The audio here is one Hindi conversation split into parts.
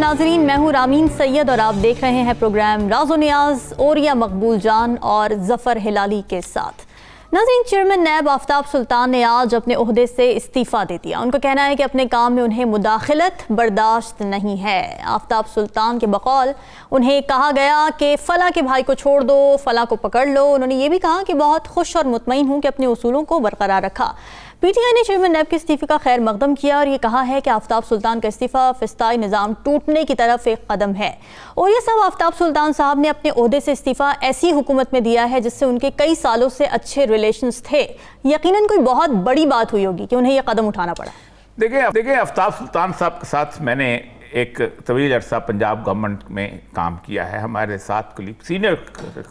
नाजरीन, मैं हूँ रामीन सैयद और आप देख रहे हैं प्रोग्राम राज़ो नियाज़ ओरिया मकबूल जान और जफ़र हिलाली के साथ। नाज़रीन, चेयरमैन नैब आफ्ताब सुल्तान ने आज अपने ओहदे से इस्तीफ़ा दे दिया। उनका कहना है कि अपने काम में उन्हें मुदाखलत बर्दाश्त नहीं है। आफ्ताब सुल्तान के बकौल उन्हें कहा गया कि फ़ला के भाई को छोड़ दो, फ़ला को पकड़ लो। उन्होंने ये भी कहा कि बहुत खुश और मुतमईन हूँ कि अपने उसूलों को बरकरार रखा। पीटीआई ने चेयरमैन नैब के इस्तीफे का खैर मकदम किया और ये कहा है कि आफ्ताब सुल्तान का इस्तीफा फिस्ताई निज़ाम टूटने की तरफ एक कदम है। और ये सब आफ्ताब सुल्तान साहब ने अपने ओहदे से इस्तीफा ऐसी हुकूमत में दिया है जिससे उनके कई सालों से अच्छे रिलेशंस थे। यकीनन कोई बहुत बड़ी बात हुई होगी कि उन्हें यह कदम उठाना पड़ा। देखिए आफ्ताब सुल्तान साहब के साथ मैंने एक तवील अरसा पंजाब गवर्नमेंट में काम किया है। हमारे साथ कलीग, सीनियर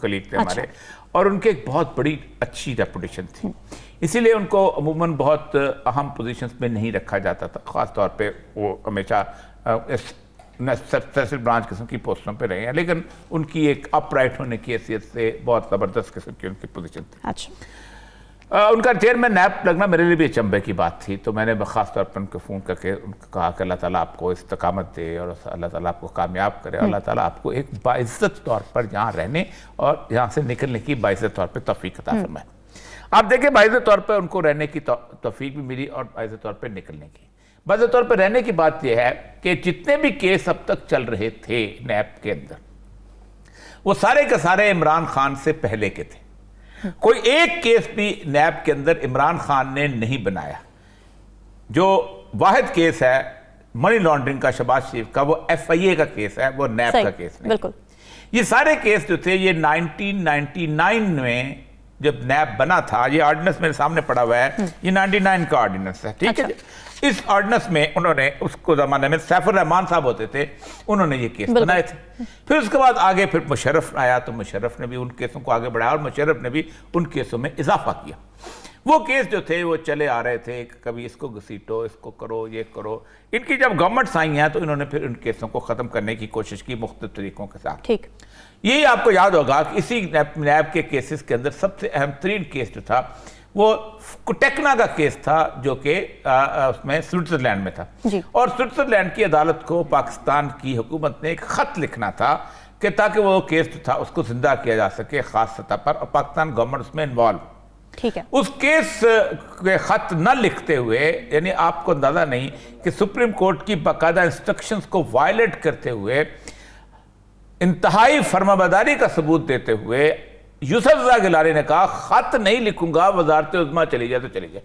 कलीग थे हमारे, और उनके एक बहुत बड़ी अच्छी रेपुटेशन थी, इसीलिए उनको अमूमन बहुत अहम पोजीशंस में नहीं रखा जाता था। ख़ास तौर पे वो हमेशा स्पेशल ब्रांच किस्म की पोस्टों पे रहे हैं, लेकिन उनकी एक अपराइट होने की हैसियत से बहुत ज़बरदस्त किस्म की उनकी पोजीशन थी। अच्छा, उनका चेयरमैन नैब लगना मेरे लिए भी अचंभे की बात थी। तो मैंने ख़ास तौर पर उनको फ़ोन करके उनको कहा कि अल्लाह ताला आपको इस्तकामत दे और अल्लाह ताला आपको कामयाब करे, अल्लाह ताला आपको एक बाइज़्ज़त तौर पर यहाँ रहने और यहाँ से निकलने की बाइज़्ज़त तौर पर तौफ़ीक अता फरमाए। आप देखिए, बाइज़्ज़त तौर पर उनको रहने की तौफ़ीक भी मिली और बाइज़्ज़त तौर पर निकलने की। बाइज़्ज़त तौर पर रहने की बात यह है कि जितने भी केस अब तक चल रहे थे नैब के अंदर, वो सारे के सारे इमरान खान से पहले के थे। कोई एक केस भी नैब के अंदर इमरान खान ने नहीं बनाया। जो वाहिद केस है मनी लॉन्ड्रिंग का, शहबाज शरीफ का, वो FIA का केस है, वो नैब का केस नहीं। बिल्कुल। ये सारे केस जो थे ये 1999 में जब नैब बना था, ये ऑर्डिनेंस मेरे सामने पड़ा हुआ है, ये 99 का ऑर्डिनेंस है, ठीक है। इस ऑर्डिनेंस में उन्होंने, उसको जमाने में सैफुर रहमान साहब होते थे, उन्होंने ये केस बनाए थे। फिर उसके बाद आगे फिर मुशर्रफ आया, तो मुशर्रफ ने भी उन केसों को आगे बढ़ाया और मुशर्रफ ने भी उन केसों में इजाफा किया। वो केस जो थे वो चले आ रहे थे, कभी इसको घसीटो, इसको करो, ये करो। इनकी जब गवर्नमेंट्स आई हैं तो इन्होंने फिर उन केसों को ख़त्म करने की कोशिश की मुख्तलिफ तरीकों के साथ। ठीक, यही आपको याद होगा कि इसी नैब के केसेस के अंदर सबसे अहम तरीन केस जो था वो टेक्ना का केस था, जो कि उसमें स्विट्जरलैंड में था जी। और स्विट्जरलैंड की अदालत को पाकिस्तान की हुकूमत ने एक ख़त लिखना था कि ताकि वो केस जो था उसको जिंदा किया जा सके ख़ास सतह पर, और पाकिस्तान गवर्नमेंट उसमें इन्वॉल्व। ठीक है। उस केस के ख़त न लिखते हुए, यानी आपको अंदाज़ा नहीं कि सुप्रीम कोर्ट की बाकायदा इंस्ट्रक्शंस को वायलेट करते हुए, इंतहाई फर्माबरदारी का सबूत देते हुए यूसुफ रज़ा गिलानी ने कहा खत नहीं लिखूंगा, वजारत उज़्मा चली जाए तो चली जाए।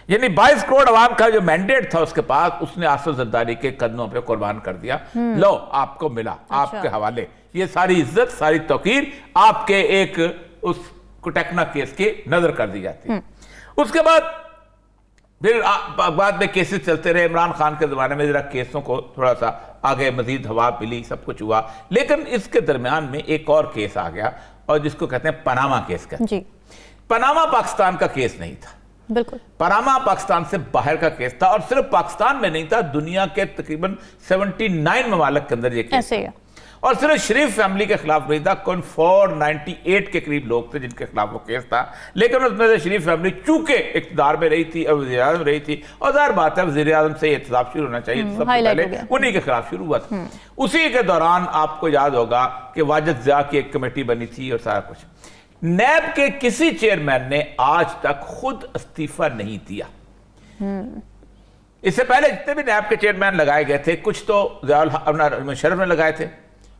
यानी 22 करोड़ आवाम का जो मैंडेट था उसके पास, उसने आसिफ ज़रदारी के कदमों पे कुर्बान कर दिया। लो आपको मिला, आपके हवाले, ये सारी इज्जत, सारी तौकीर आपके एक उस टेक्ना केस के नजर कर दी जाती है। उसके बाद फिर बाद में केसेस चलते रहे। इमरान खान के ज़माने में ज़रा केसों को थोड़ा सा आगे मजीद हवा मिली, सब कुछ हुआ, लेकिन इसके दरमियान में एक और केस आ गया और जिसको कहते हैं पनामा केस कहते हैं। पनामा पाकिस्तान का केस नहीं था, बिल्कुल। पनामा पाकिस्तान से बाहर का केस था और सिर्फ पाकिस्तान में नहीं था, दुनिया के तकरीबन 79 ममालिक के अंदर ये केस था। और सिर्फ शरीफ फैमिली के खिलाफ नहीं था, कौन 498 के करीब लोग थे जिनके खिलाफ वो केस था, लेकिन उसमें से शरीफ फैमिली चूंकि इक़्तिदार में रही थी और वज़ीर आज़म रही थी, और ज़ाहिर बात है वज़ीर आज़म से एहतसाब शुरू होना चाहिए, सबसे पहले उन्हीं के खिलाफ शुरू हुआ था। उसी के दौरान आपको याद होगा कि वाजिद ज़िया की एक कमेटी बनी थी और सारा कुछ। नैब के किसी चेयरमैन ने आज तक खुद इस्तीफा नहीं दिया। इससे पहले जितने भी नैब के चेयरमैन लगाए गए थे, कुछ तो मुशर्रफ ने लगाए थे,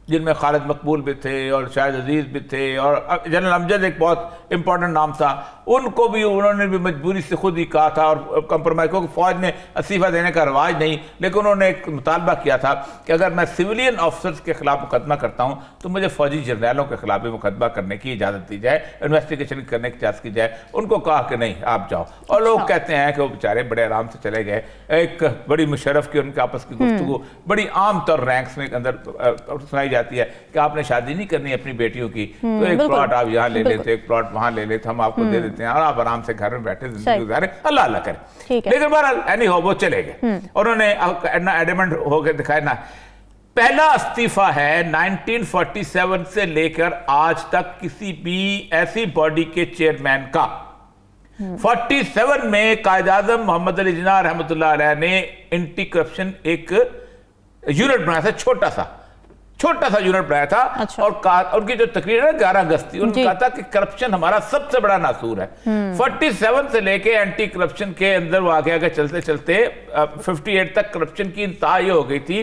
जिनमें खालिद मकबूल भी थे और शाहिद अजीज भी थे, और जनरल अमजद एक बहुत इंपॉर्टेंट नाम था, उनको भी उन्होंने भी मजबूरी से खुद ही कहा था और कंप्रोमाइज, क्योंकि फौज में इस्तीफा देने का रवाज नहीं, लेकिन उन्होंने एक मुतालबा किया था कि अगर मैं सिविलियन ऑफिसर्स के खिलाफ मुकदमा करता हूँ तो मुझे फौजी जर्नैलों के खिलाफ भी मुकदमा करने की इजाज़त दी जाए, इन्वेस्टिगेशन करने की इजाज़त की जाए। उनको कहा कि नहीं आप जाओ, और लोग कहते हैं कि वो बेचारे बड़े आराम से चले गए। एक बड़ी मुशर्रफ की उनके आपस की गुफ्तगू बड़ी आम तौर रैंक्स में अंदर सुनाई जाती है कि आपने शादी नहीं करनी अपनी बेटियों की, तो एक प्लॉट आप यहाँ ले लेते, एक प्लॉट वहाँ ले लेते, हम आपको दे देते हैं और आप आराम से घर में बैठे जिंदगी गुजारे, अल्लाह अल्लाह करे। लेकिन बहरहाल एनी हो वो चले गए और उन्होंने एडमेंट होकर दिखाया ना। पहला इस्तीफा है 1947 से लेकर आज तक किसी भी ऐसी बॉडी के चेयरमैन का। 47 में कायद आज़म मोहम्मद अली जिन्ना रहमतुल्लाह अलैह ने एंटी करप्शन एक यूनिट बनाया था, छोटा सा यूनिट बनाया था। अच्छा। और उनकी जो तकरीर है 11 अगस्त थी, उन्होंने कहा था कि करप्शन हमारा सबसे बड़ा नासूर है। 47 से लेके एंटी करप्शन के अंदर वो आगे चलते चलते 58 तक करप्शन की इंतहा ये हो गई थी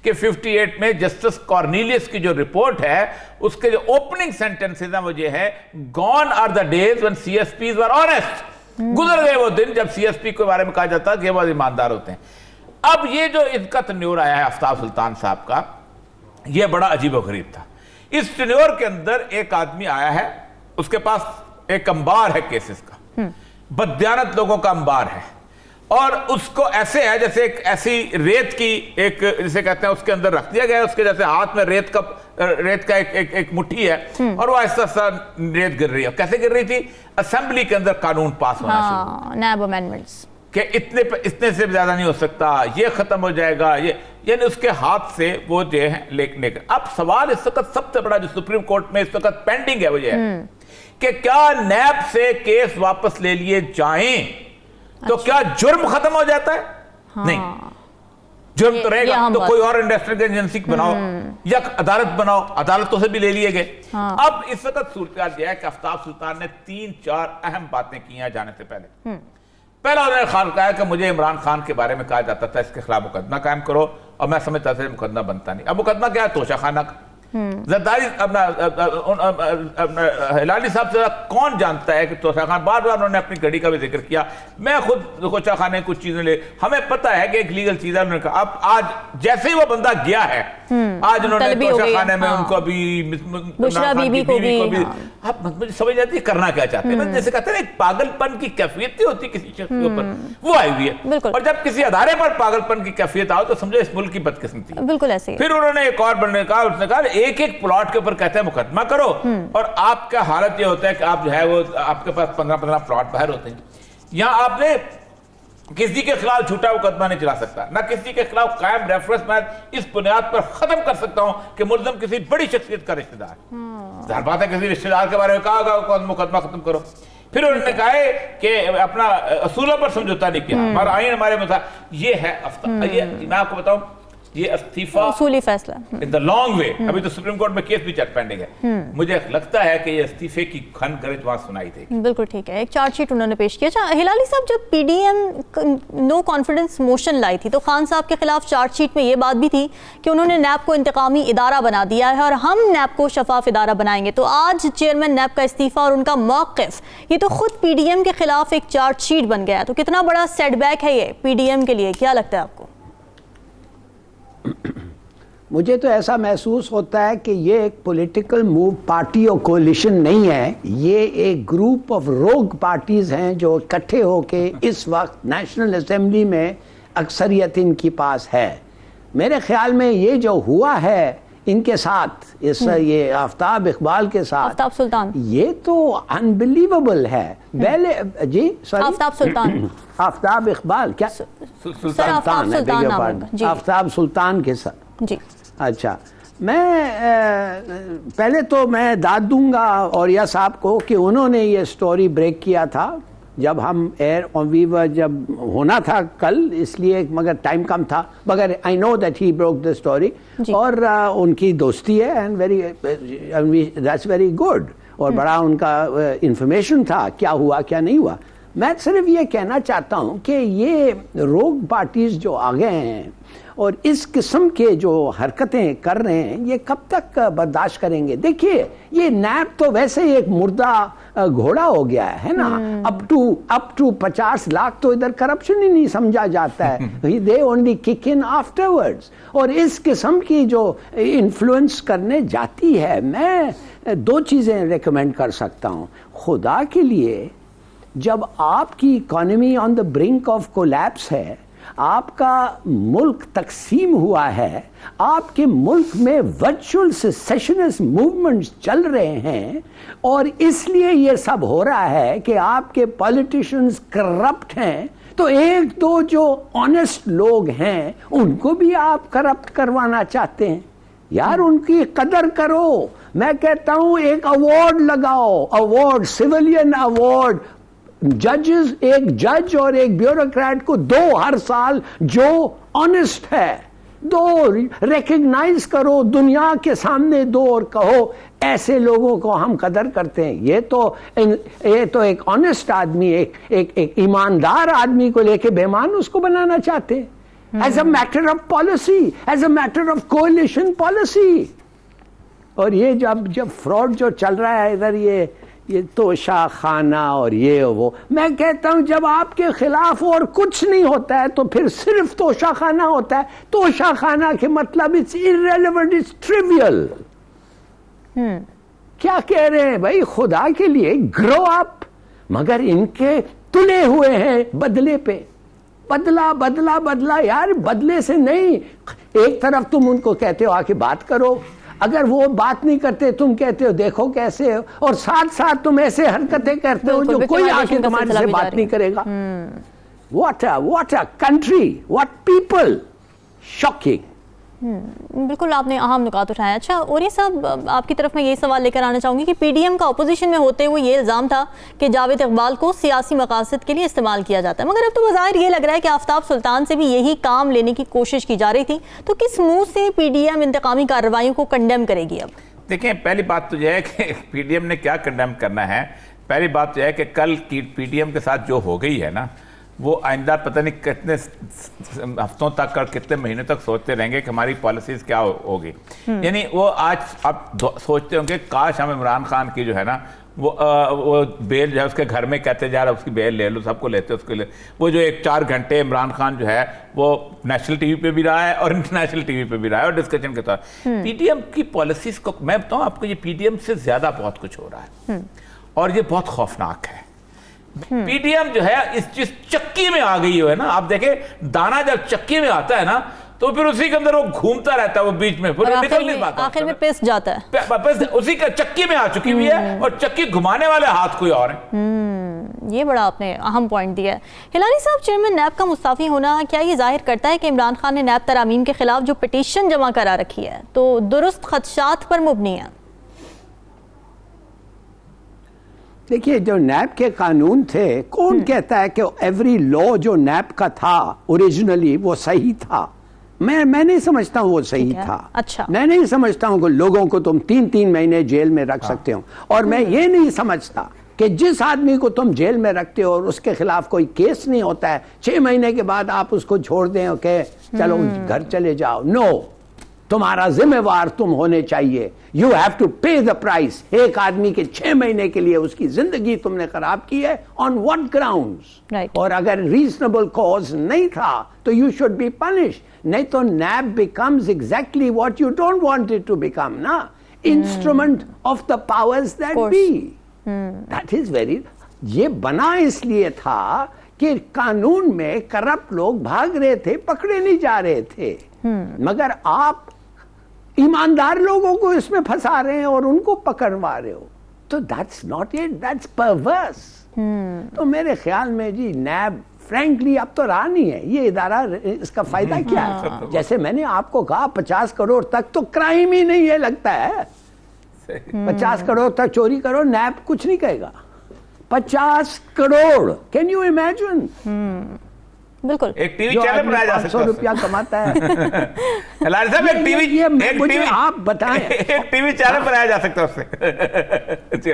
कि 58 में जस्टिस कॉर्नेलियस की जो रिपोर्ट है उसके जो ओपनिंग सेंटेंसेस हैं वो ये है, gone are the days when CSPs were honest. गुजर गए वो दिन जब सीएसपी के बारे में कहा जाता कि वो ईमानदार होते हैं। अब ये जो इनका तन्योर आया है आफ्ताब सुल्तान साहब का, ये बड़ा अजीब व गरीब था। इस टेन्योर के अंदर एक आदमी आया है, उसके पास एक अंबार है केसेस का, बददियानत लोगों का अंबार है, और उसको ऐसे है जैसे एक ऐसी रेत की एक, जिसे कहते हैं, उसके अंदर रख दिया गया है, उसके जैसे हाथ में रेत का एक मुट्ठी है, और वो ऐसा रेत गिर रही है। कैसे गिर रही थी? असेंबली के अंदर कानून पास होना शुरू, नैब अमेंडमेंट्स कि इतने से ज्यादा नहीं हो सकता, ये खत्म हो जाएगा, ये यानी उसके हाथ से वो जो है लेकर। अब सवाल इस वक्त सबसे बड़ा जो सुप्रीम कोर्ट में इस वक्त पेंडिंग है वो ये है कि क्या नैब से केस वापस ले लिए जाएं तो क्या जुर्म खत्म हो जाता है? नहीं, जुर्म तो रहेगा, तो कोई और इन्वेस्टिगेशन एजेंसी बनाओ या अदालत बनाओ, अदालतों से भी ले लिए गए। अब इस वक्त सूरत यह है कि आफ्ताब सुल्तान ने 3-4 अहम बातें की हैं जाने से पहले। पहला उन्होंने ख्याल कहा कि मुझे इमरान खान के बारे में कहा जाता था इसके खिलाफ मुकदमा कायम करो, और मैं समझता था मुकदमा बनता नहीं। अब मुकदमा क्या है? तोशाखाना का। जरदारी अपना हिलाली साहब से कौन जानता है कि तोशाखाना, बार बार उन्होंने अपनी घड़ी का भी जिक्र किया। मैं खुद तोशाखाने कुछ चीजें ले, हमें पता है कि एक लीगल चीज है। उन्होंने कहा अब आज जैसे ही वो बंदा गया है, आज उन्होंने तोशाखाने में उनको अभी बुशरा बीबी को भी आप मुझे समझ जाती है करना क्या चाहते हैं। जैसे कहते हैं पागलपन की कैफियत होती है किसी शख्स के ऊपर, वो आई हुई है। और जब किसी अदारे पर पागलपन की कैफियत आओ तो समझो इस मुल्क की बदकिस्मती। बिल्कुल ऐसे। फिर उन्होंने एक और बनने का, उसने कहा एक एक प्लॉट के ऊपर कहते हैं मुकदमा करो, और आपका हालत ये होता है कि आप जो है वो आपके पास 15-15 प्लॉट बाहर होते हैं। यहां आपने किसी के खिलाफ झूठा मुकदमा नहीं चला सकता, ना किसी के खिलाफ कायम रेफरेंस मैं इस बुनियाद पर खत्म कर सकता हूं कि मुल्ज़िम किसी बड़ी शख्सियत का रिश्तेदार। जाहिर बात है किसी रिश्तेदार के बारे में कहा होगा मुकदमा खत्म करो। फिर उन्होंने कहा है कि अपना असूलों पर समझौता नहीं किया, हमारा आईन हमारे में था। ये है ये मैं आपको बताऊं, ये इस्तीफा उसूली फैसला इन द लॉन्ग वे। अभी तो सुप्रीम कोर्ट में केस भी चल पेंडिंग है। मुझे लगता है कि ये इस्तीफे की खन गरज वहां सुनाई देगी। बिल्कुल ठीक है। एक चार्जशीट उन्होंने पेश किया। अच्छा हिलाली साहब, जब पीडीएम नो कॉन्फिडेंस मोशन लाई थी तो खान साहब के खिलाफ चार्जशीट में ये बात भी थी कि उन्होंने नैब को इंतकामी इदारा बना दिया है और हम नैब को शफाफ इदारा बनाएंगे। तो आज चेयरमैन नैब का इस्तीफा और उनका मौक़िफ़, ये तो खुद पीडीएम के खिलाफ एक चार्जशीट बन गया। तो कितना बड़ा सेटबैक है ये पीडीएम के लिए, क्या लगता है आपको? मुझे तो ऐसा महसूस होता है कि ये एक पॉलिटिकल मूव, पार्टी और कोलिशन नहीं है। ये एक ग्रुप ऑफ रोग पार्टीज हैं जो इकट्ठे होके इस वक्त नेशनल असेंबली में अक्सरियत इनके पास है। मेरे ख्याल में ये जो हुआ है इनके साथ, ये आफ्ताब इकबाल के साथ, आफ्ताब सुल्तान, ये तो अनबिलीवेबल है। पहले जी सॉरी, आफ्ताब सुल्तान, आफ्ताब इकबाल क्या सुल्तान है, आफ्ताब सुल्तान के साथ जी। अच्छा, मैं पहले तो मैं दाद दूंगा औरिया साहब को कि उन्होंने ये स्टोरी ब्रेक किया था जब हम एयर ऑन वीवर जब होना था कल, इसलिए मगर टाइम कम था, मगर I know that he broke the story. और उनकी दोस्ती है एंड दैट्स वेरी गुड, और बड़ा उनका इंफॉर्मेशन था क्या हुआ क्या नहीं हुआ। मैं सिर्फ ये कहना चाहता हूँ कि ये रोग पार्टीज जो आ गए हैं और इस किस्म के जो हरकतें कर रहे हैं, ये कब तक बर्दाश्त करेंगे? देखिए, ये नैब तो वैसे ही एक मुर्दा घोड़ा हो गया है ना। अप टू 50 लाख तो इधर करप्शन ही नहीं समझा जाता है। They only kick in afterwards. और इस किस्म की जो इन्फ्लुएंस करने जाती है, मैं 2 चीज़ें रिकमेंड कर सकता हूँ। खुदा के लिए, जब आपकी economy on the brink of collapse है, आपका मुल्क तकसीम हुआ है, आपके मुल्क में वर्चुअल सेसेशनिस्ट मूवमेंट्स चल रहे हैं, और इसलिए ये सब हो रहा है कि आपके पॉलिटिशियंस करप्ट हैं, तो 1-2 जो ऑनेस्ट लोग हैं उनको भी आप करप्ट करवाना चाहते हैं। यार, उनकी कदर करो। मैं कहता हूं एक अवार्ड लगाओ, अवार्ड, सिविलियन अवार्ड, जजेस, एक जज और एक ब्यूरोक्रेट को 2 हर साल जो ऑनेस्ट है। दो, रिकग्नाइज करो, दुनिया के सामने दो और कहो ऐसे लोगों को हम कदर करते हैं। ये तो एक ऑनेस्ट आदमी, एक ईमानदार आदमी को लेके बेईमान उसको बनाना चाहते हैं, as a matter of policy, as a matter of coalition policy. और ये जब फ्रॉड जो चल रहा है इधर, ये तोशा खाना और ये वो, मैं कहता हूं जब आपके खिलाफ और कुछ नहीं होता है तो फिर सिर्फ तोशा खाना होता है। तोशा खाना के मतलब इट्स इररिलेवेंट, इट्स ट्रिवियल। क्या कह रहे हैं भाई, खुदा के लिए ग्रो अप। मगर इनके तुले हुए हैं बदले पे, बदला बदला बदला। यार बदले से नहीं, एक तरफ तुम उनको कहते हो आके बात करो, अगर वो बात नहीं करते तुम कहते हो देखो कैसे, और साथ साथ तुम ऐसे हरकतें करते हो जो कोई आके तुम्हारे से बात नहीं करेगा। What a country, what people, shocking। बिल्कुल आपने अहम नुकात उठाया। अच्छा, और ये सब आपकी तरफ मैं ये सवाल लेकर आना चाहूँगी कि पीडीएम का अपोजिशन में होते हुए ये इल्ज़ाम था कि जावेद इकबाल को सियासी मकासद के लिए इस्तेमाल किया जाता है, मगर अब तो बज़ाहिर ये लग रहा है कि आफ्ताब सुल्तान से भी यही काम लेने की कोशिश की जा रही थी, तो किस मुँह से पीडीएम इंतकामी कार्रवाइयों को कंडेम करेगी? अब देखिए, पहली बात तो यह है कि पीडीएम ने क्या कंडेम करना है। पहली बात तो यह है कि कल की पीडीएम के साथ जो हो गई है ना, वो आइंदा पता नहीं कितने हफ्तों तक और कितने महीनों तक सोचते रहेंगे कि हमारी पॉलिसीज क्या होगी। यानी वो आज अब सोचते होंगे काश हम इमरान खान की जो है ना वो बेल जो है उसके घर में कहते जा रहा उसकी बेल ले लो, सबको लेते उसके लिए। वो जो 1-4 घंटे इमरान खान जो है वो नेशनल टीवी पे भी रहा है और इंटरनेशनल टीवी पे भी रहा है और डिस्कशन के तौर पीडीएम की पॉलिसीज को मैं बताऊँ आपको, ये पीडीएम से ज्यादा बहुत कुछ हो रहा है और ये बहुत खौफनाक है। पीडीएम जो है इस चीज चक्की में आ गई है ना, आप देखें दाना जब चक्की में आता है ना तो फिर उसी के अंदर वो घूमता रहता है, वो बीच में फिर निकल नहीं पाता, आखिर में पिस जाता है, उसी का चक्की में आ चुकी हुई है और चक्की घुमाने वाले हाथ कोई और है। ये बड़ा आपने अहम पॉइंट दिया है। हिलारी साहब, चेयरमैन नैब का मुस्ताफी होना क्या ये जाहिर करता है कि इमरान खान ने नैब तरामीम के खिलाफ जो पिटीशन जमा करा रखी है तो दुरुस्त खदशात पर मुबनी है? देखिए, जो नैब के कानून थे, कौन कहता है कि एवरी लॉ जो नैब का था ओरिजिनली वो सही था? मैं नहीं समझता हूँ वो सही था। अच्छा, मैं नहीं समझता हूँ कि लोगों को तुम 3-3 महीने जेल में रख सकते हो। और मैं ये नहीं समझता कि जिस आदमी को तुम जेल में रखते हो और उसके खिलाफ कोई केस नहीं होता है, 6 महीने के बाद आप उसको छोड़ दें और कहे चलो घर चले जाओ। नो, तुम्हारा जिम्मेवार तुम होने चाहिए। यू हैव टू पे द प्राइस। एक आदमी के 6 महीने के लिए उसकी जिंदगी तुमने खराब की है, ऑन व्हाट ग्राउंड्स? और अगर रीजनेबल कॉज नहीं था तो यू शुड बी पनिश। नहीं तो NAB becomes exactly what you don't want it to become ना, instrument of the powers that be. That is very, ये बना इसलिए था कि कानून में करप्ट लोग भाग रहे थे, पकड़े नहीं जा रहे थे, मगर आप ईमानदार लोगों को इसमें फंसा रहे हैं और उनको पकड़वा रहे हो, तो दैट्स नॉट इट, दैट्स परवर्स। तो मेरे ख्याल में जी नैब फ्रैंकली अब तो रहा नहीं है ये इदारा, इसका फायदा क्या है? जैसे मैंने आपको कहा 50 करोड़ तक तो क्राइम ही नहीं है लगता है। 50 करोड़ तक चोरी करो, नैब कुछ नहीं कहेगा। 50 करोड़, कैन यू इमेजिन? बिल्कुल, एक टीवी चैनल बनाया जा सकता है, 100 रुपया कमाता है। हिलारी साहब, एक टीवी आप बताएं, एक टीवी चैनल बनाया जा सकता है उससे।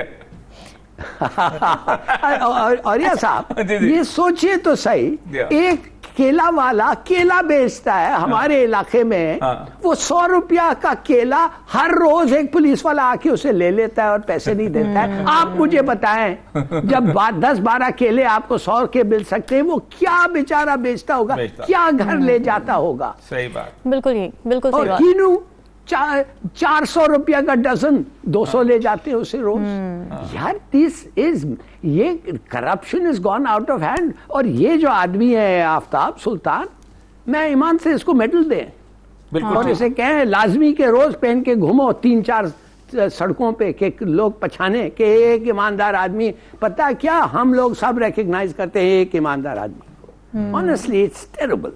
और या साहब, ये सोचिए तो सही, एक केला वाला केला बेचता है हमारे इलाके में, वो 100 रुपया का केला हर रोज एक पुलिस वाला आके उसे ले लेता है और पैसे नहीं देता है। आप मुझे बताएं, जब 10-12 केले आपको 100 के मिल सकते हैं, वो क्या बेचारा बेचता होगा, क्या घर ले जाता होगा? सही बात, बिल्कुल सही बात। किनू 400 रुपया का डजन 200 ले जाते हैं उसे रोज। यार दिस इज, ये corruption is gone out of hand. और ये जो आदमी है आफ्ताब सुल्तान, मैं ईमान से इसको मेडल दें और इसे कहें लाजमी के रोज पहन के घूमो 3-4 सड़कों पे के लोग पछाने के एक ईमानदार आदमी। पता क्या, हम लोग सब रिकग्नाइज करते हैं एक ईमानदार आदमी। Honestly it's terrible.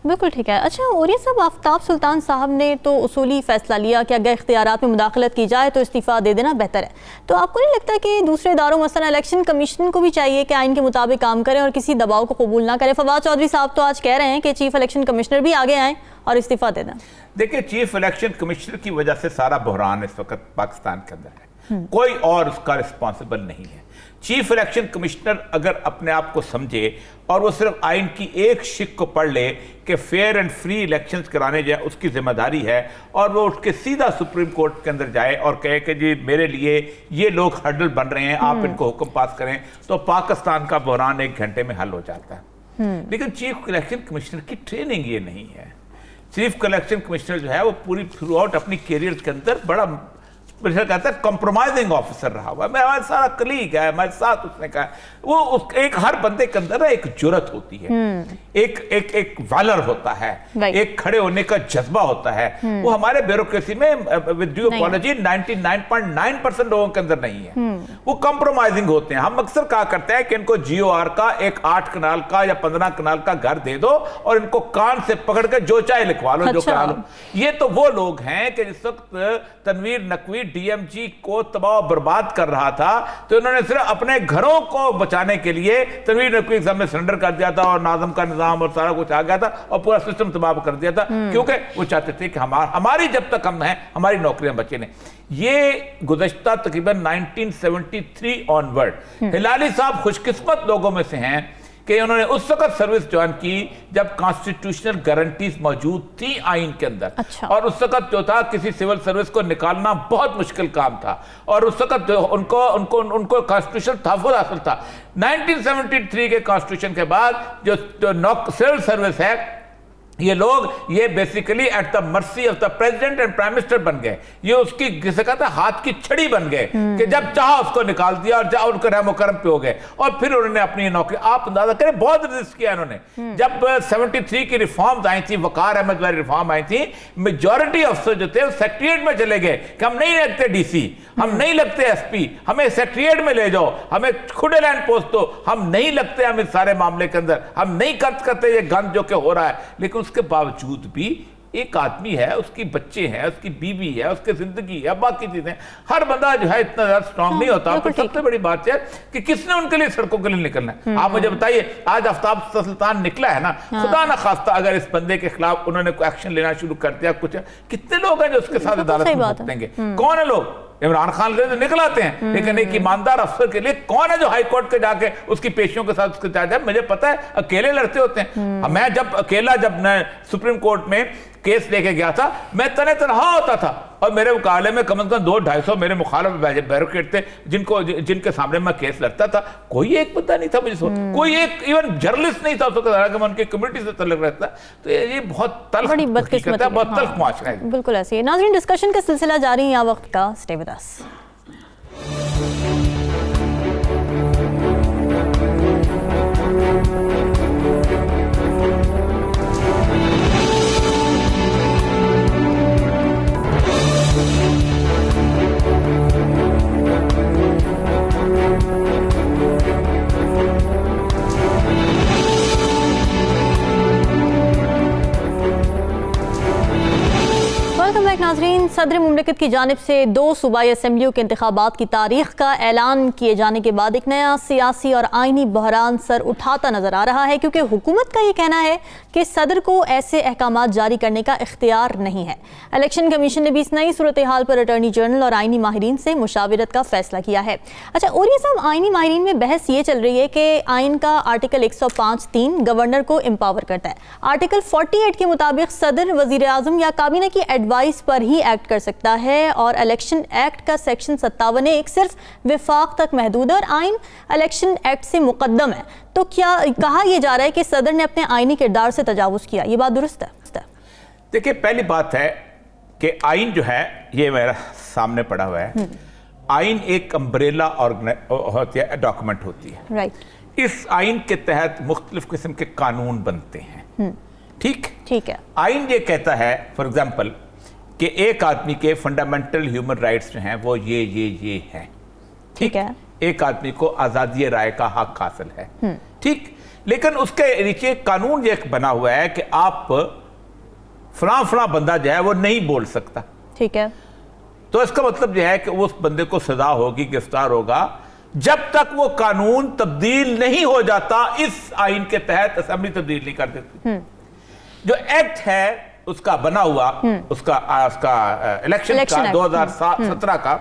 बिल्कुल ठीक है। अच्छा और ये सब आफ्ताब सुल्तान साहब ने तो उसूली फैसला लिया कि अगर इख्तियारात में मुदाखलत की जाए तो इस्तीफ़ा दे देना बेहतर है, तो आपको नहीं लगता कि दूसरे इदारों मसलन इलेक्शन कमीशन को भी चाहिए कि आइन के मुताबिक काम करें और किसी दबाव को कबूल ना करें? फवाद चौधरी साहब तो आज कह रहे हैं कि चीफ इलेक्शन कमिश्नर भी आगे आएँ और इस्तीफ़ा दे दें। देखिए, चीफ इलेक्शन कमिश्नर की वजह से सारा बहरान इस वक्त पाकिस्तान के अंदर है, कोई और उसका रिस्पॉन्सिबल नहीं है। चीफ इलेक्शन कमिश्नर अगर अपने आप को समझे और वो सिर्फ आइन की एक शिक को पढ़ ले कि फेयर एंड फ्री इलेक्शंस कराने जाए उसकी जिम्मेदारी है, और वो उठ के सीधा सुप्रीम कोर्ट के अंदर जाए और कहे कि जी मेरे लिए ये लोग हर्डल बन रहे हैं, आप इनको हुक्म पास करें, तो पाकिस्तान का बहरान 1 घंटे में हल हो जाता है। लेकिन चीफ इलेक्शन कमिश्नर की ट्रेनिंग ये नहीं है। चीफ इलेक्शन कमिश्नर जो है वो पूरी थ्रू आउट अपनी कैरियर के अंदर बड़ा कहता है कॉम्प्रोमाइजिंग ऑफिसर रहा हुआ है। मैं हमारे सारा कलीग है, हमारे साथ उसने कहा वो एक हर बंदे के अंदर एक जुर्रत होती है, एक वैलर होता है, एक खड़े होने का जज्बा होता है। वो हमारे ब्यूरोक्रेसी में विद ड्यू अपॉलॉजी 99.9% लोगों के अंदर नहीं है। वो कॉम्प्रोमाइजिंग होते हैं। हम अक्सर कहा करते हैं कि इनको GOR का एक 8 कनाल का या 15 कनाल का घर दे दो और इनको कान से पकड़ के जो चाहे लिखवा लो, जो करा लो। ये तो वो लोग हैं कि जिस वक्त तनवीर नकवी DMG को तबाह बर्बाद कर रहा था तो इन्होंने सिर्फ अपने घरों को बचाने के लिए तनवीर नकवी के सामने सरेंडर कर दिया था और नाज़म का निजाम और सारा कुछ आ गया था और पूरा सिस्टम तबाह कर दिया था, क्योंकि वो चाहते थे कि हमारी जब तक हम हैं हमारी नौकरियां बचे नहीं। ये गुज़श्ता तकरीबन 1973 ऑनवर्ड हिलाली साहब खुशकिस्मत लोगों में से हैं कि उन्होंने उस वक्त सर्विस ज्वाइन की जब कॉन्स्टिट्यूशनल गारंटीज मौजूद थी आइन के अंदर। अच्छा। और उस वक्त जो था किसी सिविल सर्विस को निकालना बहुत मुश्किल काम था और उस वक्त उनको कॉन्स्टिट्यूशनल तहफ़्फ़ुज़ हासिल था। 1973 के कॉन्स्टिट्यूशन के बाद जो सिविल सर्विस है, ये लोग ये basically at the mercy of the president and prime minister बन गए। ये उसकी किसे कहता है हाथ की छड़ी बन गए कि जब चाहा उसको निकाल दिया और जब उनके रहमो करम पे हो गए और फिर उन्होंने अपनी नौकरी, आप अंदाजा करें बहुत रिस्क किया इन्होंने। जब 73 की रिफॉर्म्स आई थी, वकार अहमद वाली रिफॉर्म आई थी, मेजॉरिटी अफसर जो थे सेक्रेटरीट में चले गए कि हम नहीं लगते DC, हम नहीं लगते SP, हमें सेक्रेटरीट में ले जाओ, हमें खुले लैंड पोस्ट दो, हम नहीं लगते हम इस सारे मामले के अंदर, हम नहीं खर्च करते ये गंद जो कि हो रहा है। लेकिन उसके बावजूद भी एक आदमी है, उसकी बच्चे हैं, उसकी बीवी है, उसकी जिंदगी है, बाकी चीजें, हर बंदा जो है इतना ज्यादा स्ट्रांग नहीं होता। तो सबसे बड़ी बात है कि किसने उनके लिए सड़कों के लिए निकलना है। आप मुझे बताइए, आज आफ्ताब सुल्तान निकला है ना, खुदा ना खास्ता अगर इस बंदे के खिलाफ उन्होंने कोई एक्शन लेना शुरू कर दिया, कुछ कितने लोग हैं जो उसके साथ अदालत में भुगतेंगे? कौन है लोग? इमरान खान के निकल आते हैं, लेकिन एक ईमानदार अफसर के लिए कौन है जो हाई कोर्ट के जाके उसकी पेशियों के साथ उसके जाए? मुझे पता है अकेले लड़ते होते हैं। मैं जब अकेला मैं सुप्रीम कोर्ट में केस लेके गया था, मैं तनहा होता था और मेरे मुकाबले में कम से कम 200-250 मेरे मुखालिफ बैरिकेड थे जिनके सामने मैं केस लड़ता था। कोई एक बंदा नहीं था मुझे, कोई एक इवन जर्नलिस्ट नहीं था उसको उनकी कम्युनिटी से तल्लुक रहता। तो ये बहुत तल्ख हकीकत है, बहुत तल्ख मुआशरा है। बिल्कुल ऐसे ही। नाज़रीन, डिस्कशन का सिलसिला जारी है, वक्त का स्टे विद अस। नाज़रीन, सदर मुमलिकत की जानिब से 2 सूबाई असम्बलियों के इंतखाबात की तारीख का ऐलान किए जाने के बाद एक नया सियासी और आइनी बहरान सर उठाता नजर आ रहा है, क्योंकि हुकूमत का ये कहना है कि सदर को ऐसे अहकाम जारी करने का इख्तियार नहीं है। इलेक्शन कमीशन ने भी इस नई सूरत हाल पर अटॉर्नी जनरल और आइनी माहिरीन से मुशावरत का फैसला किया है। अच्छा, और ये सब आइनी माहिरीन में बहस ये चल रही है कि आइन का आर्टिकल 105(3) गवर्नर को एम्पावर करता है। आर्टिकल 48 के मुताबिक सदर वजीर आजम या काबीना की एडवाइस पर ही एक्ट कर सकता है और इलेक्शन एक्ट का सेक्शन 57(1) सिर्फ विफाक तक महदूद है और आइन इलेक्शन एक्ट से मुकद्दम है। तो क्या कहा यह जा रहा है कि सदर ने अपने आइनी किरदार से तजावुज किया? ये बात दुरुस्त है? देखिए, पहली बात है कि आइन जो है ये मेरा सामने पड़ा हुआ है। आइन एक अम्ब्रेला डॉक्यूमेंट होती है, राइट। इस आइन के तहत मुख्तलिफ किस्म के कानून बनते हैं। ठीक है। आइन ये कहता है फॉर एग्जाम्पल कि एक आदमी के फंडामेंटल ह्यूमन राइट्स जो हैं वो ये हैं। ठीक है। एक आदमी को आज़ादी राय का हक हासिल है। ठीक। लेकिन उसके नीचे कानून ये बना हुआ है कि आप फला बंदा जो है वो नहीं बोल सकता। ठीक है। तो इसका मतलब यह है कि उस बंदे को सजा होगी, गिरफ्तार होगा, जब तक वो कानून तब्दील नहीं हो जाता। इस आइन के तहत असेंबली तब्दील नहीं कर देती। जो एक्ट है उसका बना हुआ, उसका इलेक्शन का 2017 का,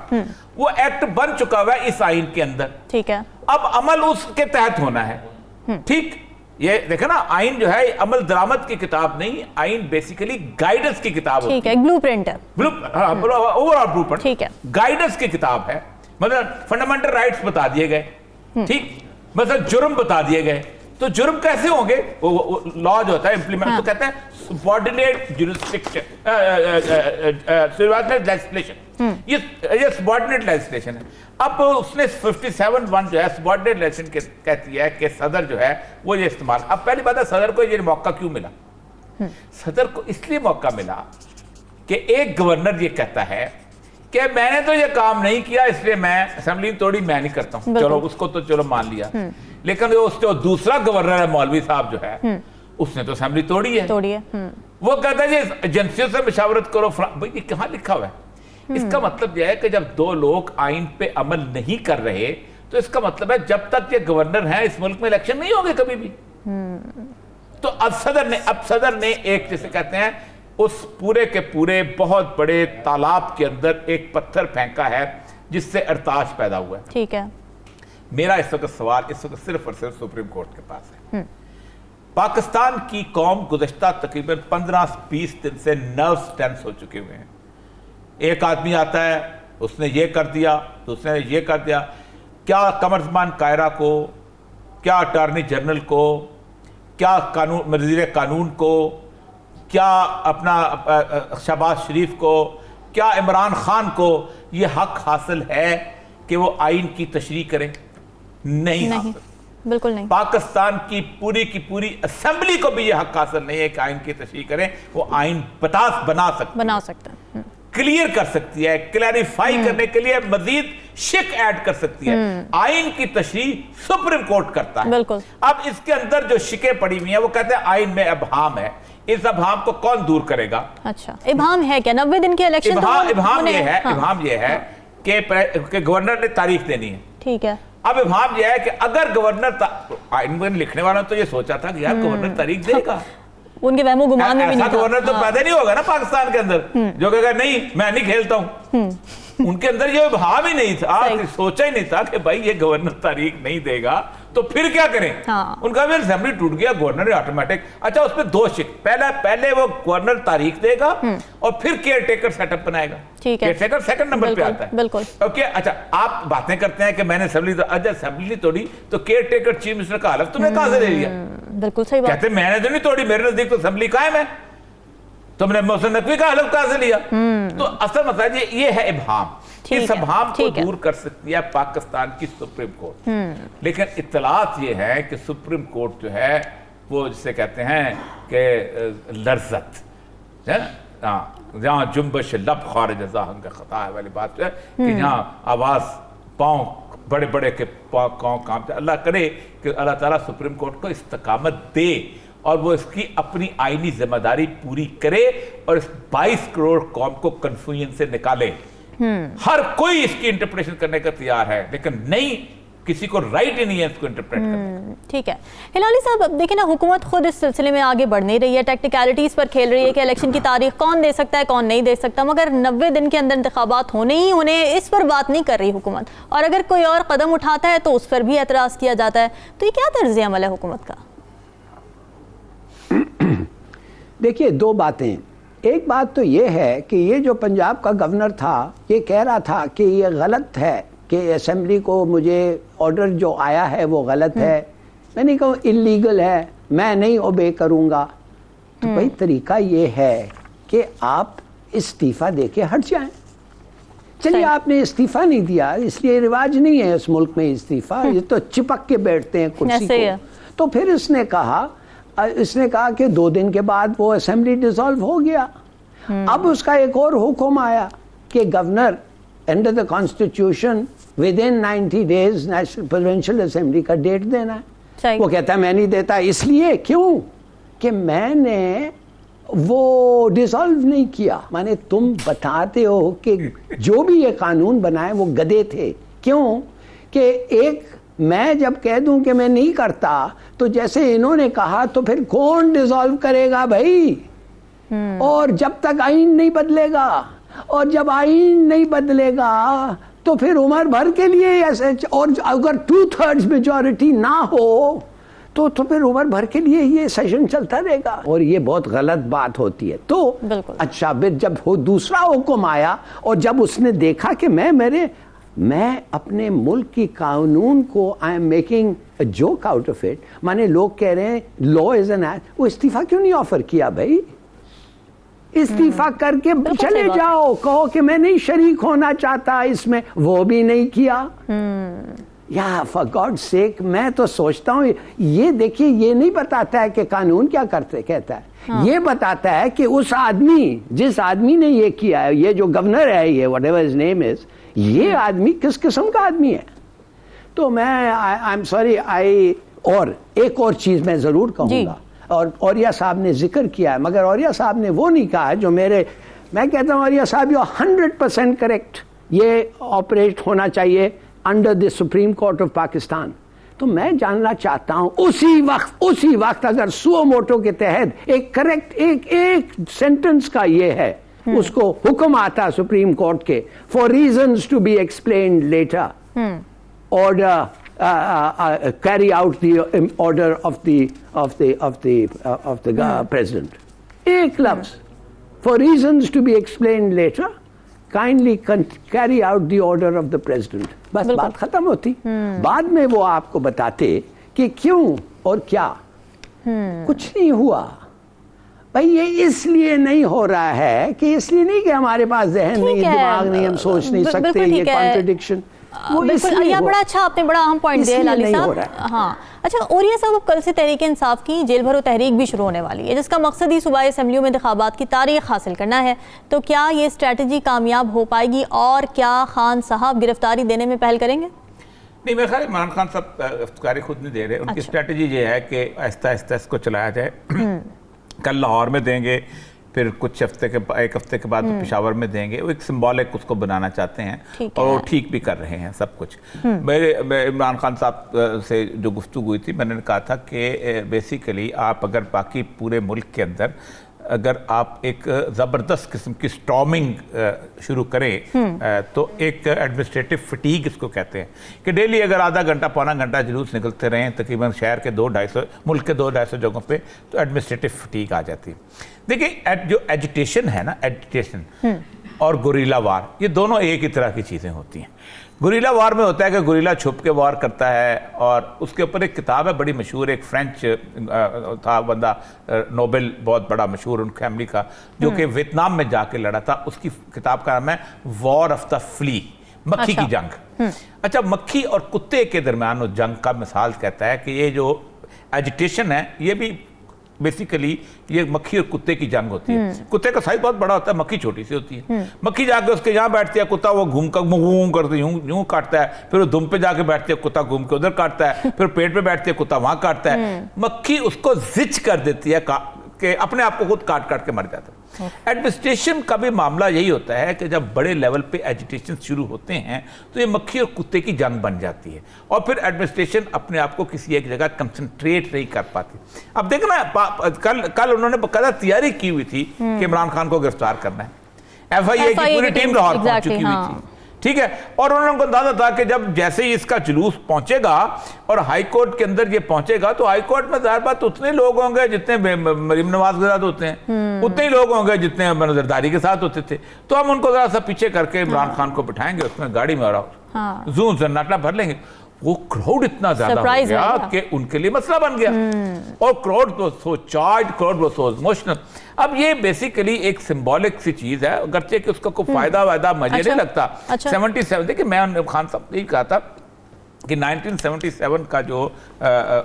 वो एक्ट बन चुका हुआ है इस आइन के अंदर। ठीक है। अब अमल उसके तहत होना है। ठीक, ये देखो ना, आइन जो है अमल दरामद की किताब नहीं, आइन बेसिकली गाइडेंस की किताब ठीक है, ब्लूप्रिंट है, ओवरऑल ब्लूप्रिंट। ठीक है, गाइडेंस की किताब है। मतलब फंडामेंटल राइट्स बता दिए गए, ठीक, मतलब जुर्म बता दिए गए। तो जुर्म कैसे होंगे? वो लॉ जो होता है इंप्लीमेंट, तो कहते हैं सबऑर्डिनेट जुरिस्डिक्शन, सबऑर्डिनेट लेजिस्लेशन। ये सबऑर्डिनेट लेजिस्लेशन है। अब उसने 57(1) जो है सबऑर्डिनेट लेजिस्लेशन कहती है कि सदर जो है वो ये इस्तेमाल। अब पहली बात है, सदर को ये मौका क्यों मिला? सदर को इसलिए मौका मिला कि एक गवर्नर ये कहता है कि मैंने तो ये काम नहीं किया, इसलिए मैं असेंबली तोड़ी, मैं नहीं करता हूं। चलो उसको तो चलो मान लिया, लेकिन जो दूसरा गवर्नर है मौलवी साहब जो है, उसने तो असेंबली तोड़ी है। वो कहता है ये एजेंसियों से मशावरत करो। भाई ये कहां लिखा हुआ है? इसका मतलब यह है कि जब दो लोग आइन पे अमल नहीं कर रहे, तो इसका मतलब है जब तक ये गवर्नर है इस मुल्क में इलेक्शन नहीं होंगे कभी भी। तो अब सदर ने एक, जैसे कहते हैं, उस पूरे के पूरे बहुत बड़े तालाब के अंदर एक पत्थर फेंका है जिससे अरताश पैदा हुआ है। ठीक है। मेरा इस वक्त सवाल इस वक्त सिर्फ और सिर्फ सुप्रीम कोर्ट के पास है। पाकिस्तान की कौम गुज़श्ता तकरीबन 15-20 दिन से नर्व्स टेंस हो चुके हुए हैं। एक आदमी आता है, उसने ये कर दिया, दूसरे ने ये कर दिया। क्या कमरजमान कायरा को, क्या अटॉर्नी जनरल को, क्या कानून वज़ीर कानून को, क्या अपना शहबाज शरीफ को, क्या इमरान खान को ये हक हासिल है कि वो आइन की तशरीह करें? नहीं, बिल्कुल नहीं। पाकिस्तान की पूरी असेंबली को भी ये हक हासिल नहीं है कि आइन की तशरीह करें। वो आइन बना सकता है, क्लियर कर सकती है, क्लैरिफाई करने के लिए मजीद शिक ऐड कर सकती है। आइन की तशरीह सुप्रीम कोर्ट करता है। बिल्कुल। अब इसके अंदर जो शिकें पड़ी हुई हैं, वो कहते हैं आइन में अबहाम है। इस अबहाम को कौन दूर करेगा? अच्छा, इबहाम है क्या? 90 दिन के इलेक्शन इबहाम ये है कि गवर्नर ने तारीख देनी है। ठीक है। अब इबहाम यह है कि अगर गवर्नर, आइन में लिखने वालों तो ये सोचा था कि यार गवर्नर तारीख देगा, उनके वहमो गुमान में भी नहीं था। गवर्नर तो पैदा नहीं होगा ना पाकिस्तान के अंदर जो कहेगा नहीं मैं नहीं खेलता हूं। उनके अंदर ये भाव ही नहीं था, सोचा ही नहीं था कि भाई ये गवर्नर तारीख नहीं देगा तो फिर क्या करें। हाँ। उनका भी असेंबली टूट गया, गवर्नर ऑटोमेटिक। अच्छा, उसमें दो शिक, पहले वो गवर्नर तारीख देगा और फिर केयर टेकर सेटअप बनाएगा। ठीक है। केयर टेकर सेकंड नंबर पे आता है। बिल्कुल। ओके, अच्छा, आप बातें करते हैं कि मैंने असेंबली तोड़ी, तो केयर टेकर चीफ मिनिस्टर का हलफ तुमने कहां से ले लिया? बिल्कुल सही बात। कहते मैंने तो नहीं तोड़ी, मेरे नजदीक तो असेंबली कायम है, तुमने मोहसिन नकवी का हलफ कहां से लिया? तो असल मतलब ये है इबहाम। इस इबहाम को दूर कर सकती है पाकिस्तान की सुप्रीम कोर्ट। लेकिन इत्तलात ये है कि सुप्रीम कोर्ट जो है वो जिसे कहते हैं कि लर्जत, जहां जुम्बश लब खारिज ज़ाहन का खता है वाली बात है कि जहां आवाज पांव बड़े बड़े के पांव काम। अल्लाह करे कि अल्लाह ताला सुप्रीम कोर्ट को इस्तकामत दे और वो इसकी अपनी आईनी जिम्मेदारी पूरी करे और इस 22 करोड़ कौम को कंफ्यूजन से निकाले। हर कोई इसकी इंटरप्रिटेशन करने का तैयार है, लेकिन नहीं, किसी को राइट ही नहीं है इसको इंटरप्रेट करने। ठीक है। हिलाली साहब, अब देखिए ना, हुकूमत खुद इस सिलसिले में आगे बढ़ नहीं रही है, टेक्निकलिटीज पर खेल रही है कि इलेक्शन की तारीख कौन दे सकता है, कौन नहीं दे सकता, मगर 90 दिन के अंदर इंतखाबात होने ही होने, इस पर बात नहीं कर रही हुकूमत। और अगर कोई और कदम उठाता है तो उस पर भी एतराज़ किया जाता है। तो ये क्या तर्ज़ अमल है हुकूमत का? देखिए, दो बातें। एक बात तो ये है कि ये जो पंजाब का गवर्नर था, ये कह रहा था कि ये गलत है कि असेंबली को मुझे ऑर्डर जो आया है वो गलत है, मैंने कहा इलीगल है, मैं नहीं ओबे करूँगा। तो भाई तरीका ये है कि आप इस्तीफ़ा दे के हट जाएं। चलिए, आपने इस्तीफ़ा नहीं दिया, इसलिए रिवाज नहीं है इस मुल्क में इस्तीफ़ा, ये तो चिपक के बैठते हैं कुर्सी को। तो फिर इसने कहा कि 2 दिन के बाद वो असेंबली डिसॉल्व हो गया। अब उसका एक और हुक्म आया कि governor under the constitution with in 90 days national provincial assembly का डेट देना है। सही। वो कहता है मैं नहीं देता, इसलिए क्यों कि मैंने वो डिसॉल्व नहीं किया। माने तुम बताते हो कि जो भी ये कानून बनाए वो गधे थे। क्यों कि एक मैं जब कह दूं कि मैं नहीं करता तो जैसे इन्होंने कहा तो फिर कौन डिसॉल्व करेगा भाई। और जब तक आईन नहीं बदलेगा, और जब आईन नहीं बदलेगा तो फिर उम्र भर के लिए ऐसे, और अगर 2/3 मेजॉरिटी ना हो तो फिर उम्र भर के लिए ये सेशन चलता रहेगा, और ये बहुत गलत बात होती है। तो अच्छा, फिर जब हो दूसरा हुक्म आया और जब उसने देखा कि मैं अपने मुल्क की कानून को I am making a joke out of it, माने लोग कह रहे हैं लॉ इज एन एक्ट, वो इस्तीफा क्यों नहीं ऑफर किया भाई? इस्तीफा करके चले जाओ, कहो कि मैं नहीं शरीक होना चाहता इसमें, वो भी नहीं किया। या फॉर गॉड सेक, मैं तो सोचता हूँ ये देखिए, ये नहीं बताता है कि कानून क्या कहता है। हाँ। ये बताता है कि उस आदमी, जिस आदमी ने ये किया है, ये जो गवर्नर है, ये व्हाटएवर हिज नेम इज, ये आदमी किस किस्म का आदमी है। तो मैं आई एम सॉरी, और एक और चीज मैं जरूर कहूंगा, और औरिया साहब ने जिक्र किया है, मगर औरिया साहब ने वो नहीं कहा है जो मैं कहता हूँ औरिया साहब यू 100% करेक्ट, ये ऑपरेट होना चाहिए under the supreme court of Pakistan. तो मैं जानना चाहता हूं उसी वक्त अगर सुओ मोटो के तहत एक करेक्ट एक सेंटेंस का ये है, उसको हुक्म आता सुप्रीम कोर्ट के, for reasons to be explained later, order carry out the order of the president. एक लफ्ज, for reasons to be explained later, kindly carry out the order of the president. बस बात खत्म होती। बाद में वो आपको बताते कि क्यों और क्या। कुछ नहीं हुआ भाई, ये इसलिए नहीं हो रहा है कि इसलिए नहीं कि हमारे पास जहन नहीं, दिमाग नहीं, हम सोच नहीं सकते, ये कॉन्ट्रडिक्शन। बिल्कुल, यह बड़ा अच्छा, आपने बड़ा अहम पॉइंट दिया लाली साहब। हाँ, अच्छा औरिया साहब, अब कल से तहरीक इंसाफ की जेल भरो तहरीक भी शुरू होने वाली है, जिसका मकसद ही सूबाई असेंबलियों में इंतखाबात की तारीख हासिल करना है। तो क्या ये स्ट्रेटजी कामयाब हो पाएगी, और क्या खान साहब गिरफ्तारी देने में पहल करेंगे? नहीं, मेरे ख्याल इमरान खान साहब गिरफ्तारी खुद नहीं दे रहे। उनकी स्ट्रेटजी ये है कि आहिस्ता आहिस्ता इसको चलाया जाए। कल लाहौर में देंगे, फिर एक हफ्ते के बाद पेशावर में देंगे। वो एक सिंबॉलिक उसको बनाना चाहते हैं, और वो ठीक भी कर रहे हैं सब कुछ। मैं इमरान खान साहब से जो गुफ्तगू हुई थी, मैंने कहा था कि बेसिकली आप अगर बाकी पूरे मुल्क के अंदर अगर आप एक ज़बरदस्त किस्म की स्टॉर्मिंग शुरू करें, तो एक एडमिनिस्ट्रेटिव फटीग इसको कहते हैं कि डेली अगर आधा घंटा पौना घंटा जुलूस निकलते रहें तकरीबन शहर के 200-250 मुल्क के 200-250 जगहों पे, तो एडमिनिस्ट्रेटिव फटीग आ जाती है। देखिए, जो एजिटेशन है ना, एजिटेशन और गुरीला वार, ये दोनों एक ही तरह की चीज़ें होती हैं। गुरीला वार में होता है कि गुरीला छुप के वार करता है, और उसके ऊपर एक किताब है बड़ी मशहूर, एक फ्रेंच था बंदा, नोबेल, बहुत बड़ा मशहूर उन फैमिली का, जो कि वियतनाम में जाके लड़ा था। उसकी किताब का नाम है वॉर ऑफ द फ्ली, मक्खी की जंग। अच्छा, मक्खी और कुत्ते के दरमियान उस जंग का मिसाल कहता है कि ये जो एजिटेशन है, ये भी बेसिकली ये मक्खी और कुत्ते की जंग होती है। कुत्ते का साइज बहुत बड़ा होता है, मक्खी छोटी सी होती है। मक्खी जाके उसके यहाँ बैठती है, कुत्ता वो घूम करते यूं काटता है, फिर वो दुम पे जाके बैठती है, कुत्ता घूम के उधर काटता है, फिर पेट पे बैठती है, कुत्ता वहां काटता है। मक्खी उसको जिच कर देती है कि अपने आप को खुद काट के मर जाता है। एडमिनिस्ट्रेशन का भी मामला यही होता है कि जब बड़े लेवल पे एजिटेशन शुरू होते हैं तो ये मक्खी और कुत्ते की जंग बन जाती है, और फिर एडमिनिस्ट्रेशन अपने आप को किसी एक जगह कंसंट्रेट नहीं कर पाती। अब देखना, कल उन्होंने बकायदा तैयारी की हुई थी कि इमरान खान को गिरफ्तार करना है। FIA की पूरी टीम लाहौर पहुंच चुकी हुई थी, ठीक है। और उन्होंने उनको अंदाजा था कि जब जैसे ही इसका जुलूस पहुंचेगा और हाई कोर्ट के अंदर ये पहुंचेगा, तो हाई कोर्ट में जाहिर बात उतने लोग होंगे जितने मरीम नवाज के साथ होते हैं, उतने ही लोग होंगे जितने जरदारी के साथ होते थे। तो हम उनको जरा सा पीछे करके इमरान खान को बिठाएंगे, उसमें गाड़ी में और जूम सन्नाटा भर लेंगे। वो क्राउड इतना ज्यादा हो गया कि उनके लिए मसला बन गया, और crowd was so charged, crowd was so emotional. अब ये बेसिकली एक सिंबॉलिक सी चीज है, अगरचे कि उसका कोई फायदा वायदा मुझे नहीं लगता। 77, देखिए मैं खान साहब ने कहा था कि 1977 का जो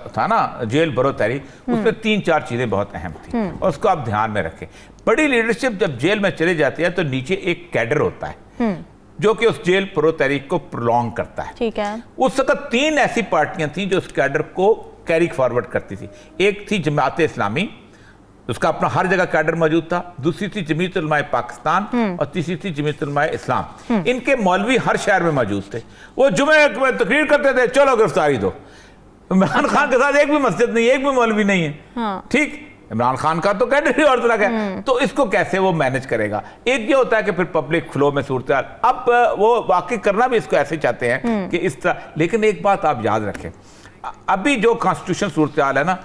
था ना जेल भरो तहरीक, उसमें 3-4 चीजें बहुत अहम थी, और उसको आप ध्यान में रखें। बड़ी लीडरशिप जब जेल में चली जाती है तो नीचे एक कैडर होता है जो कि उस जेल भरो तहरीक को प्रोलॉन्ग करता है। ठीक है। उस वक्त 3 ऐसी पार्टियां थी जो उस कैडर को कैरी फॉरवर्ड करती थी। एक थी जमात इस्लामी, उसका अपना हर जगह कैडर मौजूद था, दूसरी थी जमीयत उलमाए पाकिस्तान और तीसरी थी जमीयत उलमाए इस्लाम। इनके मौलवी हर शहर में मौजूद थे। वो जुमे में तकरीर करते थे, चलो गिरफ्तारी दो। इमरान खान के साथ एक भी मस्जिद नहीं है, एक भी मौलवी नहीं है। ठीक, इमरान खान का तो कैडर ही और तरह का है, तो इसको कैसे वो मैनेज करेगा। एक ये होता है कि फिर पब्लिक फ्लो में सूरत, अब वो वाकई करना भी इसको ऐसे चाहते हैं कि इस तरह। लेकिन एक बात आप याद रखें, अभी जो कॉन्स्टिट्यूशन सूरत हाल है ना,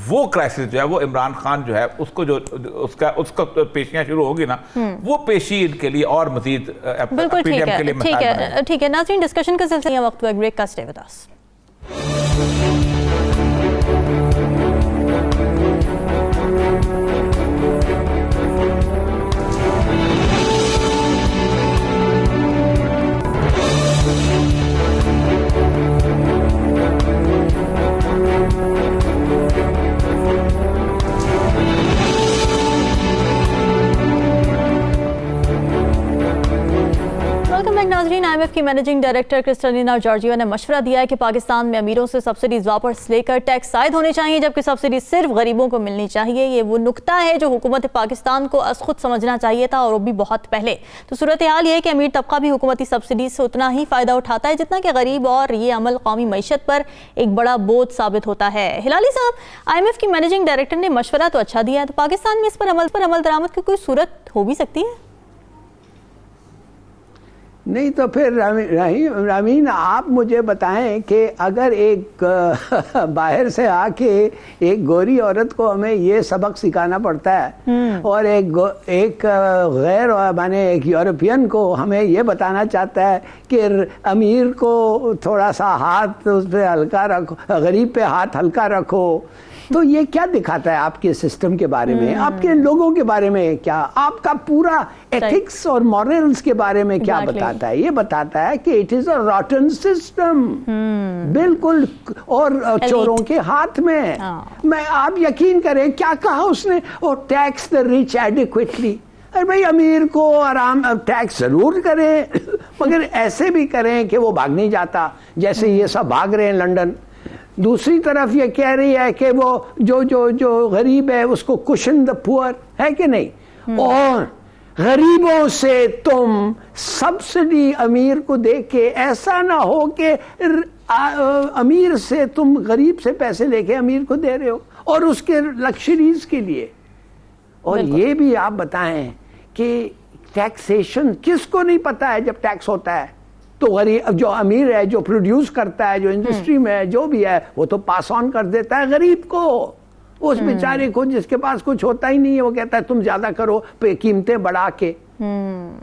वो क्राइसिस जो है वो इमरान खान जो है उसको जो उसका पेशियां शुरू होगी ना, वो पेशी इनके लिए और मजीद बिल्कुल ठीक है नाज़रीन, डिस्कशन का सिलसिला वक्त हुआ ब्रेक का, स्टे विद अस। नाज़रीन, IMF की मैनेजिंग डायरेक्टर क्रिस्टलिना जॉर्जियो ने मशवरा दिया है कि पाकिस्तान में अमीरों से सब्सिडीज वापस लेकर टैक्स आयद होने चाहिए, जबकि सब्सिडी सिर्फ गरीबों को मिलनी चाहिए। ये वो नुक्ता है जो हुकूमत पाकिस्तान को अस खुद समझना चाहिए था, और वो भी बहुत पहले। तो सूरत हाल ये है कि अमीर तबका भी हुकूमती सब्सिडी से उतना ही फ़ायदा उठाता है जितना कि गरीब, और ये अमल कौमी मईशत पर एक बड़ा बोझ साबित होता है। हिलाली साहब, IMF की मैनेजिंग डायरेक्टर ने मशवरा तो अच्छा दिया है, तो पाकिस्तान में इस पर अमल दरामद की कोई सूरत हो भी सकती है? नहीं तो फिर रामीन, आप मुझे बताएं कि अगर एक बाहर से आके एक गोरी औरत को हमें ये सबक सिखाना पड़ता है, और एक गैर माने एक यूरोपियन को हमें ये बताना चाहता है कि अमीर को थोड़ा सा हाथ उस पर हल्का रखो, गरीब पे हाथ हल्का रखो, तो ये क्या दिखाता है आपके सिस्टम के बारे में, आपके लोगों के बारे में, क्या आपका पूरा एथिक्स और मॉरल्स के बारे में क्या बताता है? ये बताता है कि इट इज अ रॉटन सिस्टम, बिल्कुल, और चोरों के हाथ में। मैं, आप यकीन करें क्या कहा उसने, और टैक्स द रिच एडिक्वेटली। अरे भाई, अमीर को आराम टैक्स जरूर करें, मगर ऐसे भी करें कि वो भाग नहीं जाता, जैसे ये सब भाग रहे हैं लंदन। दूसरी तरफ ये कह रही है कि वो जो गरीब है उसको कुशन द पुअर, है कि नहीं? और गरीबों से तुम सब्सिडी अमीर को दे के, ऐसा ना हो कि अमीर से तुम गरीब से पैसे लेके अमीर को दे रहे हो, और उसके लग्जरीज के लिए। और ये भी आप बताएं कि टैक्सेशन किसको नहीं पता है जब टैक्स होता है, तो गरीब जो अमीर है, जो प्रोड्यूस करता है, जो इंडस्ट्री में है, जो भी है, वो तो पास ऑन कर देता है गरीब को, उस बेचारे को जिसके पास कुछ होता ही नहीं है, वो कहता है तुम ज्यादा करो कीमतें बढ़ा के।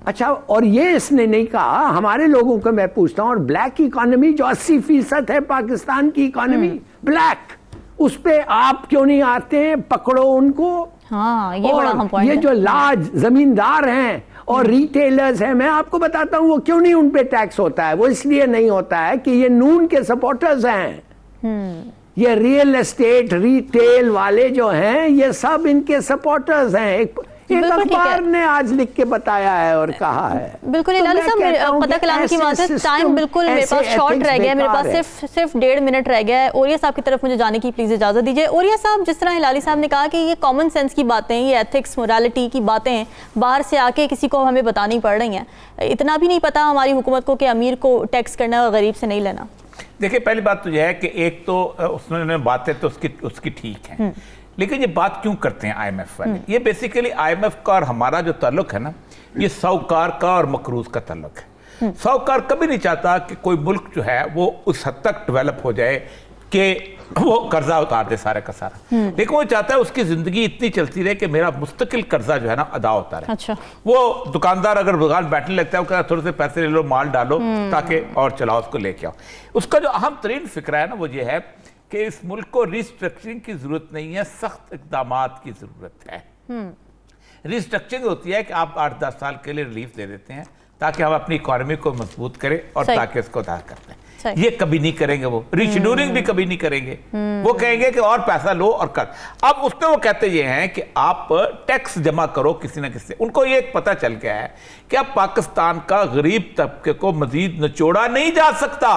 अच्छा, और ये इसने नहीं कहा, हमारे लोगों को मैं पूछता हूँ, और ब्लैक इकोनॉमी जो 80% है पाकिस्तान की इकोनॉमी, ब्लैक, उस पे आप क्यों नहीं आते हैं? पकड़ो उनको। हाँ, ये बड़ा अहम पॉइंट है। ये जो लार्ज जमींदार हैं और रिटेलर्स हैं, मैं आपको बताता हूं वो क्यों नहीं उन पे टैक्स होता है। वो इसलिए नहीं होता है कि ये नून के सपोर्टर्स हैं। ये रियल एस्टेट रिटेल वाले जो हैं, ये सब इनके सपोर्टर्स हैं। एक अखबार ने आज लिख के बताया है और कहा है। बिल्कुल हिलाली साहब, पता कलाम की बात है, टाइम बिल्कुल मेरे पास शॉर्ट रह गया है, मेरे पास सिर्फ 1.5 मिनट रह गया है। ओरिया साहब की तरफ मुझे जाने की प्लीज इजाजत दीजिए। ओरिया साहब, जिस तरह हिलाली साहब ने कहा कि ये कॉमन सेंस की बातें, ये एथिक्स मोरालिटी की बातें बाहर से आके किसी को हमें बतानी पड़ रही हैं, इतना भी नहीं पता हमारी हुकूमत को कि अमीर को टैक्स करना और गरीब से नहीं लेना। देखिए, पहली बात तो यह है कि एक तो उसने बातें तो उसकी ठीक है, लेकिन ये बात क्यों करते हैं IMF वाले? ये बेसिकली IMF का और हमारा जो ताल्लुक है ना, ये साहूकार का और मकरूज का ताल्लुक है। साहूकार कभी नहीं चाहता कि कोई मुल्क जो है वो उस हद तक डेवलप हो जाए कि वो कर्जा उतार दे सारे का सारा, लेकिन वो चाहता है उसकी जिंदगी इतनी चलती रहे कि मेरा मुस्तकिल कर्जा जो है ना अदा होता रहे। अच्छा। वो दुकानदार अगर दुकान बैठने लगता है, वो कहता है थोड़े से पैसे ले लो, माल डालो, ताकि और चलाओ, उसको लेके आओ। उसका जो अहम तरीन फिक्र है ना, वो ये है कि इस मुल्क को रिस्ट्रक्चरिंग की जरूरत नहीं है, सख्त इकदामात की जरूरत है। रिस्ट्रक्चरिंग होती है कि आप 8-10 साल के लिए रिलीफ दे देते हैं ताकि हम अपनी इकोनॉमी को मजबूत करें और ताकि इसको अदा करते हैं। सही। ये कभी नहीं करेंगे, वो रीशेड्यूलिंग भी कभी नहीं करेंगे। वो कहेंगे कि और पैसा लो और कर। अब उसमें वो कहते ये हैं कि आप टैक्स जमा करो किसी ना किसी। उनको ये पता चल गया है कि अब पाकिस्तान का गरीब तबके को मजीद निचोड़ा नहीं जा सकता।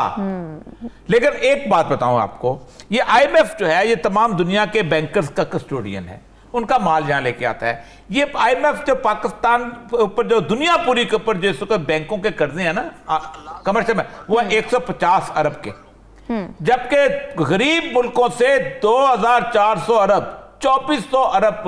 लेकिन एक बात बताऊं आपको, ये IMF जो है ये तमाम दुनिया के बैंकर्स का कस्टोडियन है, उनका माल जहां लेके आता है। ये IMF जो पाकिस्तान ऊपर जो दुनिया पूरी के ऊपर जिस बैंकों के कर्जे हैं ना कमर्शियल में, वो 150 अरब के, जबकि गरीब मुल्कों से 2400 अरब 2400 अरब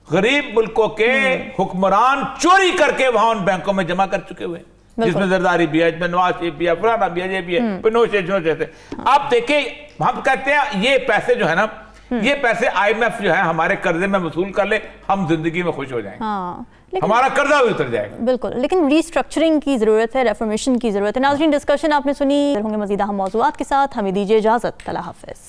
गरीब मुल्कों के हुक्मरान चोरी करके वहां उन बैंकों में जमा कर चुके हुए, जिसमें जरदारी भी है, इसमें नवाज शरीफ भी है, फलाना भी है, ये भी है, पिनोशे जैसे। आप देखिए, हम कहते हैं ये पैसे जो है ना, ये पैसे IMF जो है हमारे कर्जे में वसूल कर ले, हम जिंदगी में खुश हो जाएंगे। हाँ, हमारा कर्जा भी उतर जाएगा। बिल्कुल, लेकिन रीस्ट्रक्चरिंग की जरूरत है, रेफॉर्मेशन की जरूरत है। नाज़रीन, डिस्कशन आपने सुनी, होंगे मजीद अहम मौज़ूआत के साथ। हमें दीजिए इजाजत। अल्लाह हाफ़िज़।